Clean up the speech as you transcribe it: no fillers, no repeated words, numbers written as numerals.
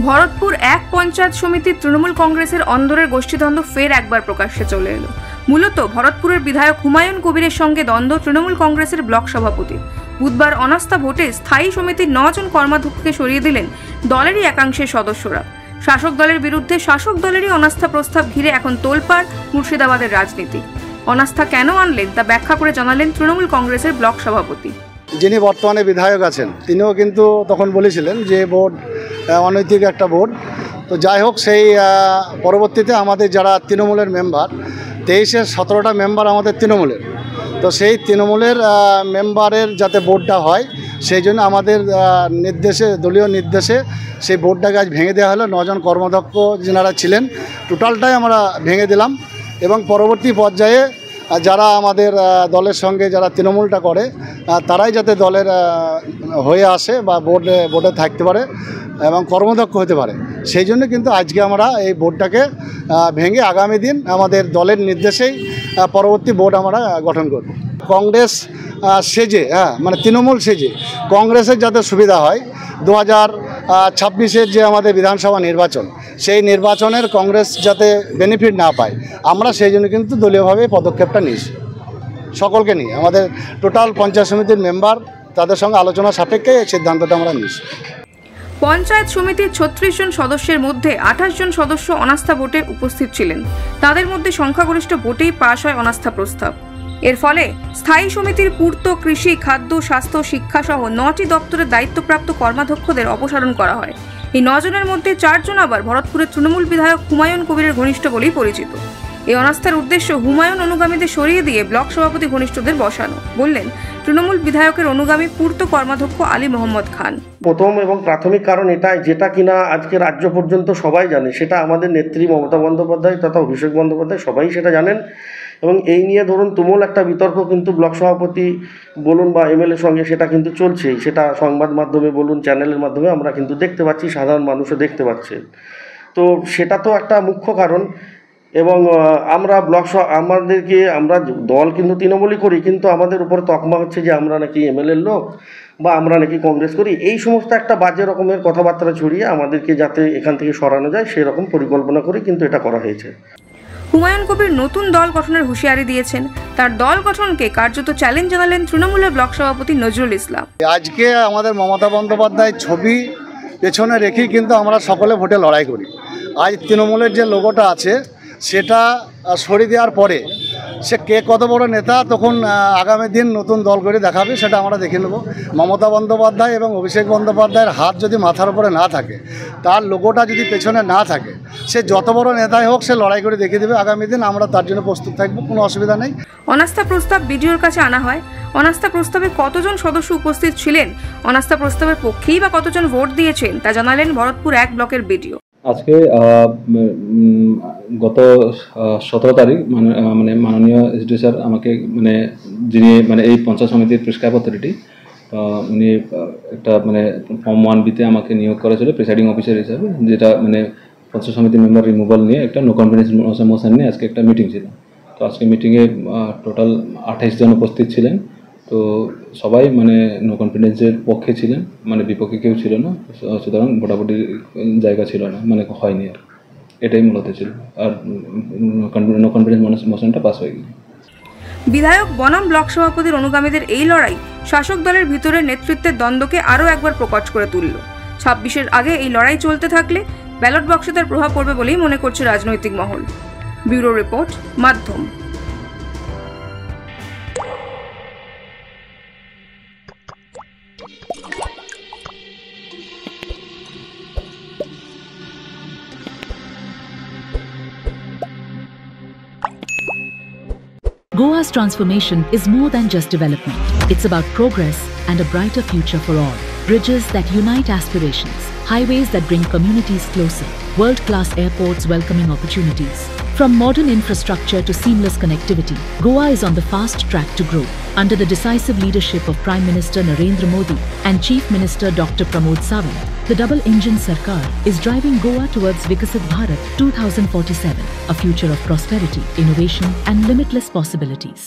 ভরতপুর এক পঞ্চায়েত সমিতির তৃণমূল কংগ্রেসের অন্দরের গোষ্ঠীদ্বন্দ্ব ফের একবার প্রকাশ্যে চলে এলো। মূলত ভরতপুরের বিধায়ক হুমায়ুন কবিরের সঙ্গে দ্বন্দ্ব তৃণমূল কংগ্রেসের ব্লক সভাপতি। বুধবার অনাস্থা ভোটে স্থায়ী সমিতির 9 জন কর্মাধ্যক্ষকে সরিয়ে দিলেন দলেরই একাংশের সদস্যরা। শাসক দলের বিরুদ্ধে শাসক দলেরই অনাস্থা প্রস্তাব ঘিরে এখন তোলপাড় মুর্শিদাবাদের রাজনীতি। অনাস্থা কেন আনলেন তা ব্যাখ্যা করে জানালেন তৃণমূল কংগ্রেসের ব্লক সভাপতি। যিনি বর্তমানে বিধায়ক আছেন তিনিও কিন্তু তখন বলেছিলেন যে ভোট অনৈতিক একটা ভোট। তো যাই হোক, সেই পরবর্তীতে আমাদের যারা তৃণমূলের মেম্বার 23-এর 17টা মেম্বার আমাদের তৃণমূলের, তো সেই তৃণমূলের মেম্বারের যাতে ভোটটা হয় সেই জন্য আমাদের নির্দেশে, দলীয় নির্দেশে সেই ভোটটাকে আজ ভেঙে দেওয়া হলো। 9 জন কর্মাধ্যক্ষ যেনারা ছিলেন টোটালটাই আমরা ভেঙে দিলাম এবং পরবর্তী পর্যায়ে যারা আমাদের দলের সঙ্গে যারা তৃণমূলটা করে তারাই যাতে দলের হয়ে আসে বা ভোটে থাকতে পারে এবং কর্মদক্ষ হতে পারে, সেই জন্য কিন্তু আজকে আমরা এই ভোটটাকে ভেঙে আগামী দিন আমাদের দলের নির্দেশেই পরবর্তী ভোট আমরা গঠন করব। কংগ্রেস সেজে মানে তৃণমূল সেজে কংগ্রেসের যাতে সুবিধা হয়, 2026-এর যে আমাদের বিধানসভা নির্বাচন, সেই নির্বাচনের কংগ্রেস যাতে বেনিফিট না পায়, আমরা সেই জন্য কিন্তু দলীয়ভাবে পদক্ষেপটা নিয়েছি। সকলকে নিয়ে আমাদের টোটাল পঞ্চায়েত সমিতির মেম্বার তাদের সঙ্গে আলোচনা সাপেক্ষে এই সিদ্ধান্তটা আমরা নিয়েছি। পঞ্চায়েত সমিতির 36 জন সদস্যের মধ্যে 28 জন সদস্য অনাস্থা ভোটে উপস্থিত ছিলেন। তাদের মধ্যে সংখ্যাগরিষ্ঠ ভোটেই পাশ হয় অনাস্থা প্রস্তাব। এর ফলে স্থায়ী সমিতির পূর্ত, কৃষি, খাদ্য, স্বাস্থ্য, শিক্ষা সহ 9টি দপ্তরের দায়িত্বপ্রাপ্ত কর্মাধ্যক্ষদের অপসারণ করা হয়। এই 9 জনের মধ্যে 4 জন আবার ভরতপুরের তৃণমূল বিধায়ক হুমায়ুন কবিরের ঘনিষ্ঠ বলেই পরিচিত। এই অনাস্থার উদ্দেশ্য হুমায়ুন অনুগামীদের সরিয়ে দিয়ে ব্লক সভাপতি ঘনিষ্ঠদের বসানো, বললেন তৃণমূল বিধায়কের অনুগামী পূর্ত কর্মাধ্যক্ষ আলী মোহাম্মদ খান। প্রথম এবং প্রাথমিক কারণ এটাই, যেটা কিনা আজকে রাজ্য পর্যন্ত সবাই জানে, সেটা আমাদের নেত্রী মমতা বন্দ্যোপাধ্যায় তথা অভিষেক বন্দ্যোপাধ্যায় সবাই সেটা জানেন। এবং এই নিয়ে ধরুন তুমুল একটা বিতর্ক কিন্তু ব্লক সভাপতি বলুন বা এমএলএ সঙ্গে সেটা কিন্তু চলছেই। সেটা সংবাদ মাধ্যমে বলুন, চ্যানেলের মাধ্যমে আমরা কিন্তু দেখতে পাচ্ছি, সাধারণ মানুষও দেখতে পাচ্ছে। তো সেটা তো একটা মুখ্য কারণ। এবং আমরা আমরা দল কিন্তু তৃণমূলই করি, কিন্তু আমাদের উপরে তকমা হচ্ছে যে আমরা নাকি এমএলএর লোক বা আমরা নাকি কংগ্রেস করি। এই সমস্ত একটা বাজে রকমের কথাবার্তা ছড়িয়ে আমাদেরকে যাতে এখান থেকে সরানো যায় সেরকম পরিকল্পনা করে কিন্তু এটা করা হয়েছে। হুমায়ুন কবির নতুন দল গঠনের হুঁশিয়ারি দিয়েছেন। তার দল গঠনকে কার্যত চ্যালেঞ্জ জানালেন তৃণমূলের ব্লক সভাপতি নজরুল ইসলাম। আজকে আমাদের মমতা বন্দ্যোপাধ্যায়ের ছবি পেছনে রেখেই কিন্তু আমরা সকলে ভোটে লড়াই করি। আজ তৃণমূলের যে লোগোটা আছে সেটা সরিয়ে দেওয়ার পরে সে কে কত বড় নেতা তখন আগামী দিন নতুন দল করে দেখাবে, সেটা আমরা দেখে নেব। মমতা বন্দ্যোপাধ্যায় এবং অভিষেক বন্দ্যোপাধ্যায়ের হাত যদি মাথার উপরে না থাকে, তার লোগোটা যদি পেছনে না থাকে, সে যত বড় নেতাই হোক সে লড়াই করে দেখিয়ে দেবে। আগামী দিন আমরা তার জন্য প্রস্তুত থাকবো, কোনো অসুবিধা নেই। অনাস্থা প্রস্তাব বিডিওর কাছে আনা হয়। অনাস্থা প্রস্তাবে কতজন সদস্য উপস্থিত ছিলেন, অনাস্থা প্রস্তাবের পক্ষেই বা কতজন ভোট দিয়েছেন তা জানালেন ভরতপুর 1 ব্লকের বিডিও। আজকে গত 17 তারিখ মানে মাননীয় এসডি স্যার আমাকে যিনি এই পঞ্চায়েত সমিতির প্রেসক্রাইব অথরিটি, উনি একটা ফর্ম 1B-তে আমাকে নিয়োগ করেছিল প্রিসাইডিং অফিসার হিসাবে, যেটা পঞ্চায়েত সমিতির মেম্বার রিমুভাল নিয়ে একটা নো কনফিডেন্স মোশন নিয়ে আজকে একটা মিটিং ছিল। তো আজকে মিটিংয়ে টোটাল 28 জন উপস্থিত ছিলেন। তো সবাই নো কনফিডেন্সের পক্ষে ছিলেন, বিপক্ষে কেউ ছিল না। সুতরাং ভোটাভুটির জায়গা ছিল না, হয়নি আর, এটাই মূলত ছিল। আর নো কনফিডেন্স মোশনটা পাস হয়ে গেল। বিধায়ক বনাম ব্লক সভাপতির অনুগামীদের এই লড়াই শাসক দলের ভিতরের নেতৃত্বের দ্বন্দ্বকে আরও একবার প্রকট করে তুলল। 26-এর আগে এই লড়াই চলতে থাকলে ব্যালট বক্সে তার প্রভাব পড়বে বলেই মনে করছে রাজনৈতিক মহল। ব্যুরো রিপোর্ট, মাধ্যম। Goa's transformation is more than just development. It's about progress and a brighter future for all. Bridges that unite aspirations, highways that bring communities closer, world-class airports welcoming opportunities. From modern infrastructure to seamless connectivity, Goa is on the fast track to grow. Under the decisive leadership of Prime Minister Narendra Modi and Chief Minister Dr. Pramod Sawant, the double-engine Sarkar is driving Goa towards Vikasit Bharat 2047, a future of prosperity, innovation and limitless possibilities.